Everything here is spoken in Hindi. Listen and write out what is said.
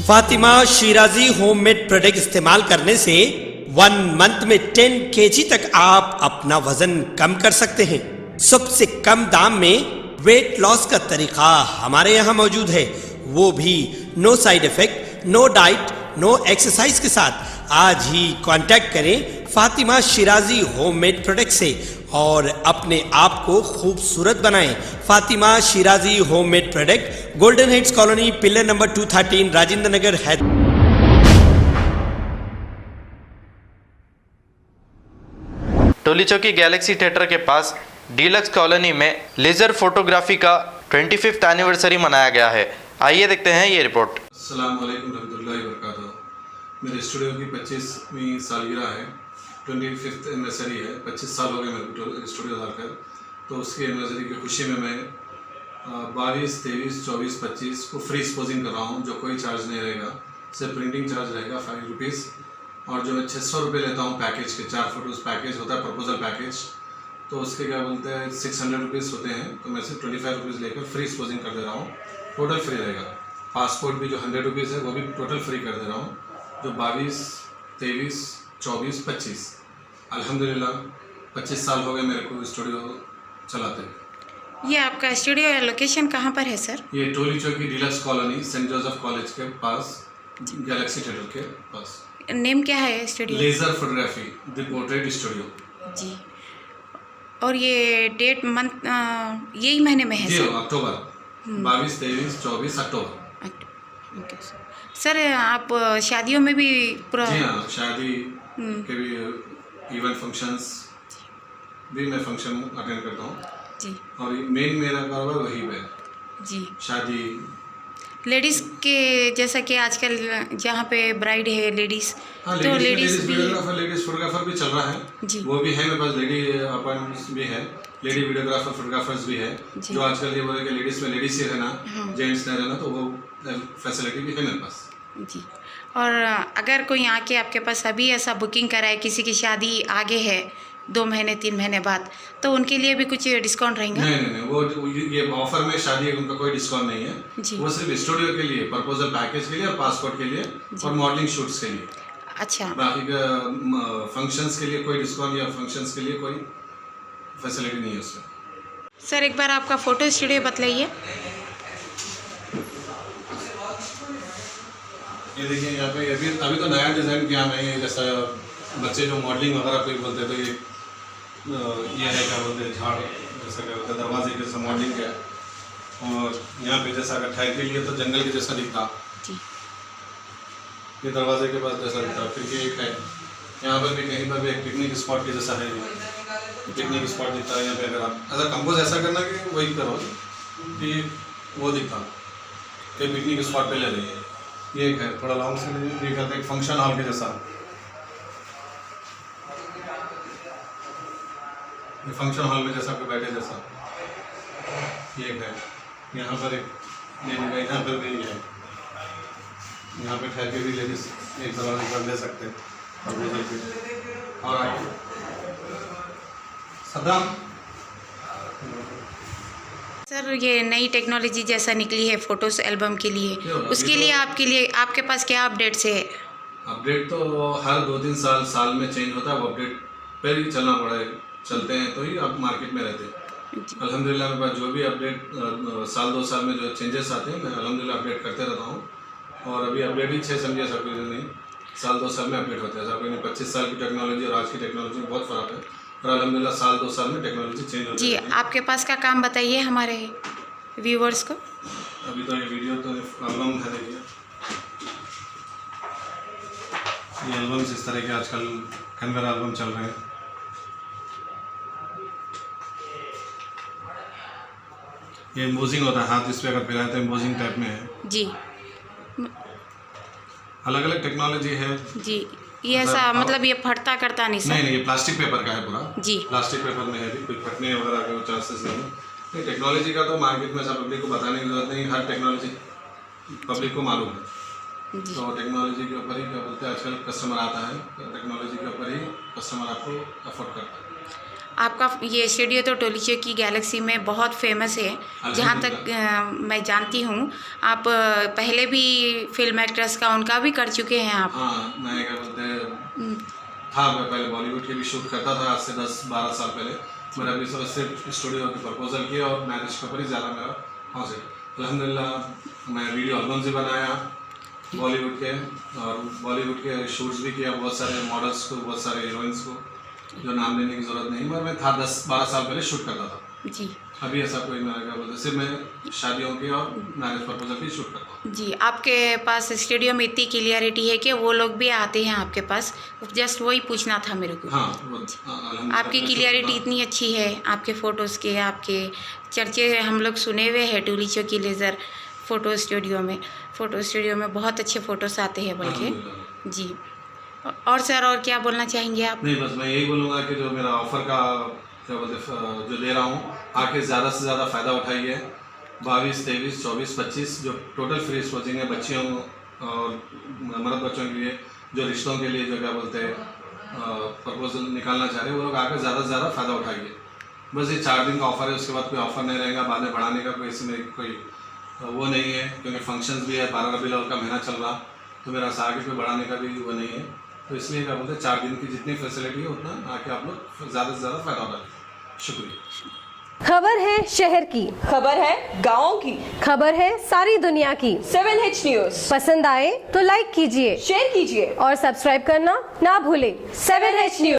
फातिमा शिराजी होममेड प्रोडक्ट इस्तेमाल करने से 1 मंथ में 10 kg तक आप अपना वजन कम कर सकते हैं। सबसे कम दाम में वेट लॉस का तरीका हमारे यहाँ मौजूद है, वो भी no side effect, no diet, no exercise के साथ। आज ही कांटेक्ट करें फातिमा शिराजी होममेड प्रोडक्ट से और अपने आप को खूबसूरत बनाएं। Fatima Shirazi homemade product, Golden Heads Colony, pillar number 213, Rajendra Nagar, Hyderabad. Toli Chowki Galaxy theatre के पास डीलक्स कॉलोनी में लेज़र फोटोग्राफी का 25th एनिवर्सरी मनाया गया है। आइए देखते हैं ये रिपोर्ट। अस्सलाम वालेकुम रहमतुल्लाहि व बरकातहू। मेरे स्टूडियो की 25वीं सालगिरह है, 25th एनिवर्सरी है। 25 साल हो गए मेरे को स्टूडियो डालकर, तो उसकी एनिवर्सरी की खुशी में मैं 22, 23, 24, 25 को फ्री एक्सपोजिंग कर रहा हूँ, जो कोई चार्ज नहीं रहेगा। सिर्फ प्रिंटिंग चार्ज रहेगा 5 रुपीज़, और जो मैं 600 रुपये लेता हूँ पैकेज के, 4 फोटोज़ पैकेज होता है, प्रपोजल पैकेज, तो उसके क्या बोलते हैं 600 रुपीज़ होते हैं। तो मैं सिर्फ 25 रुपीज़ लेकर फ्री एक्सपोजिंग कर दे रहा हूँ, टोटल फ्री रहेगा। पासपोर्ट भी जो 100 रुपीज़ है वो भी टोटल फ्री कर दे रहा हूँ। जो 22, 23, 24, 25 अल्हम्दुलिल्लाह 25 साल हो गए मेरे को स्टूडियो चलाते हैं। ये आपका स्टूडियो लोकेशन कहाँ पर है सर? ये Toli Chowki deluxe colony, saint Joseph college के पास, गैलेक्सी थिएटर के पास। नेम क्या है studio? Laser photography the portrait studio ji. और ये डेट मंथ यही महीने में है जी? Sir? October 22, 23, 24 October. Okay sir, आप शादियों में भी पूरा? जी हाँ, शादी के भी इवेंट फंक्शंस भी मैं फंक्शन अटेंड करता हूँ जी। और मेन मेरा कारोबार वही पे जी। शादी लेडीज़ के, जैसा कि आजकल जहाँ पे ब्राइड है लेडीज़, हाँ, तो लेडीज भी वीडियोग्राफर, लेडीज फोटोग्राफर भी चल रहा है जी। वो भी है मेरे पास। लेडी अपॉइंटमेंट्स भी है, लेडी वीडियोग्राफर फोटोग्राफर्स भी है। जो आजकल ये बोले कि लेडीज में लेडीज ही रहना, जेंट्स नहीं रहना, तो वो फैसिलिटी भी है मेरे पास जी। और अगर कोई आके आपके पास अभी ऐसा बुकिंग कराए, किसी की शादी आगे है 2 महीने 3 महीने बाद, तो उनके लिए भी कुछ डिस्काउंट रहेगा? नहीं, वो ये ऑफर में शादी है, उनका कोई डिस्काउंट नहीं है जी। वो सिर्फ स्टूडियो के लिए, प्रपोजल पैकेज के लिए और पासपोर्ट के लिए और मॉडलिंग शूट्स के लिए। अच्छा। बाकी का फंक्शंस के लिए कोई डिस्काउंट या फंक्शंस के लिए कोई फैसिलिटी नहीं है उसमें। सर एक बार आपका फ़ोटो स्टूडियो बतलाइए। ये देखिए यहाँ पे अभी तो नया डिज़ाइन किया मैं, ये जैसा बच्चे जो मॉडलिंग वगैरह कोई बोलते हैं, तो ये है क्या बोलते हैं, झाड़ जैसा क्या बोलते हैं, दरवाजे के जैसा मॉडलिंग किया। और यहाँ पे जैसा अगर ठहर के लिए तो जंगल के जैसा दिखता जी। ये दरवाजे के पास जैसा दिखता। फिर एक है यहाँ पर भी, कहीं पर भी एक पिकनिक स्पॉट के जैसा है, पिकनिक स्पॉट दिखता है यहाँ पे। अगर आप ऐसा कंपोज ऐसा करना कि वही करो कि वो दिखता कि पिकनिक स्पॉट पे ले रही है। ये एक है, थोड़ा लॉन्ग से ये करते एक फंक्शन हॉल के जैसा, ये फंक्शन हॉल में जैसा कोई बैठे जैसा। ये एक है, यहाँ पर एक ये जगह, यहाँ पर भी है, यहाँ पे ठहर के भी लेडीज एक दरवाजे पर ले सकते हैं। और आगे सदाम सर, ये नई टेक्नोलॉजी जैसा निकली है फ़ोटोज़ एल्बम के लिए, उसके लिए आपके पास क्या अपडेट्स है? अपडेट तो हर 2-3 साल में चेंज होता है, वो अपडेट पर ही चलना पड़ा है। चलते हैं तो ही आप मार्केट में रहते हैं। अल्हम्दुलिल्लाह मेरे पास जो भी अपडेट साल 2 साल में जो चेंजेस आते हैं, मैं अल्हम्दुलिल्लाह अपडेट करते रहता हूँ। और अभी अपडेट ही 6 समझिए, ऐसा कोई नहीं, साल 2 साल में अपडेट होता है। ऐसा कोई नहीं, 25 साल की टेक्नोलॉजी और आज की टेक्नोलॉजी में बहुत फ़र्क है, और अल्हम्दुलिल्लाह साल 2 साल में टेक्नोलॉजी चेंज होती है। जी, आपके पास का काम बताइए हमारे व्यूवर्स को। अभी तो ये वीडियो तो एल्बम है, देखिए ये एल्बम्स इस तरह के आजकल कैनवरा एल्बम चल रहे हैं। ये एम्बोजिंग होता है, हाथ इस पे अगर फैलाए तो एम्बोजिंग टाइप में है जी। अलग अलग टेक्नोलॉजी है जी। ये ऐसा मतलब ये फटता करता नहीं सर? नहीं, ये प्लास्टिक पेपर का है पूरा जी। प्लास्टिक पेपर में है, भी कोई फटने वगैरह के चांसेस नहीं है। टेक्नोलॉजी का तो मार्केट में सब पब्लिक को बताने की जरूरत नहीं, हर टेक्नोलॉजी पब्लिक को मालूम है। तो टेक्नोलॉजी के ऊपर ही क्या बोलते हैं, आजकल कस्टमर आता है, टेक्नोलॉजी के ऊपर ही कस्टमर आपको अफोर्ड करता है। आपका ये स्टूडियो तो टोलीचो की गैलेक्सी में बहुत फेमस है, जहाँ तक मैं जानती हूँ। आप पहले भी फिल्म एक्ट्रेस का उनका भी कर चुके हैं आप। हाँ, मैं क्या बोलते हैं था, मैं पहले बॉलीवुड के भी शूट करता था आज से 10-12 साल पहले। मैंने अभी सिर्फ स्टूडियो की प्रपोजल किया और मैरिज के ऊपर ही ज़्यादा मेरा पहुँचे। अल्हम्दुलिल्लाह मैं वीडियो एल्बम्स भी बनाया बॉलीवुड के, और बॉलीवुड के शूट्स भी किया बहुत सारे मॉडल्स को, बहुत सारे हीरोइंस को, जो नाम लेने की ज़रूरत नहीं, मगर मैं था 10-12 साल पहले शूट करता था जी। अभी ऐसा कोई मेरा क्या बोलते, सिर्फ मैं शादियों की और मैरिज प्रपोजल की शूट करता हूँ। जी, आपके पास स्टूडियो में इतनी क्लियरिटी है कि वो लोग भी आते हैं आपके पास, जस्ट वही पूछना था मेरे को। हाँ, अल्हम्दुलिल्लाह आपकी मैं क्लियरिटी शुक्र इतनी अच्छी है, आपके फ़ोटोज़ के, आपके चर्चे हम लोग सुने हुए हैं टोलीचो की लेज़र फ़ोटो स्टूडियो में बहुत अच्छे फ़ोटोज़ आते हैं बल्कि। अल्हम्दुलिल्लाह। जी, और सर और क्या बोलना चाहेंगे आप? नहीं, बस मैं यही बोलूँगा कि जो मेरा ऑफ़र का क्या बोलते जो दे रहा हूँ, आके ज़्यादा से ज़्यादा फ़ायदा उठाइए। 22, 23, 24, 25 जो टोटल फ्री स्पोजिंग है बच्चियों और मर्द बच्चों के लिए, जो रिश्तों के लिए जो क्या बोलते हैं प्रपोजल निकालना चाह रहे हैं, वो लोग आकर ज़्यादा से ज़्यादा फ़ायदा उठाइए। बस ये 4 दिन का ऑफ़र है, उसके बाद कोई ऑफ़र नहीं रहेगा, बाद में बढ़ाने का कोई इसमें कोई वो नहीं है, क्योंकि फंक्शंस भी है, 12 रबीउल अव्वल का महीना चल रहा, तो मेरा आगे कोई बढ़ाने का भी वो नहीं है। तो इसलिए क्या बोलते हैं 4 दिन की जितनी फैसिलिटी है उतना आके आप लोग ज़्यादा से ज़्यादा फ़ायदा उठाइए। शुक्रिया। खबर है शहर की, खबर है गाँव की, खबर है सारी दुनिया की। 7H न्यूज़ पसंद आए तो लाइक कीजिए, शेयर कीजिए और सब्सक्राइब करना ना भूलें। 7H news.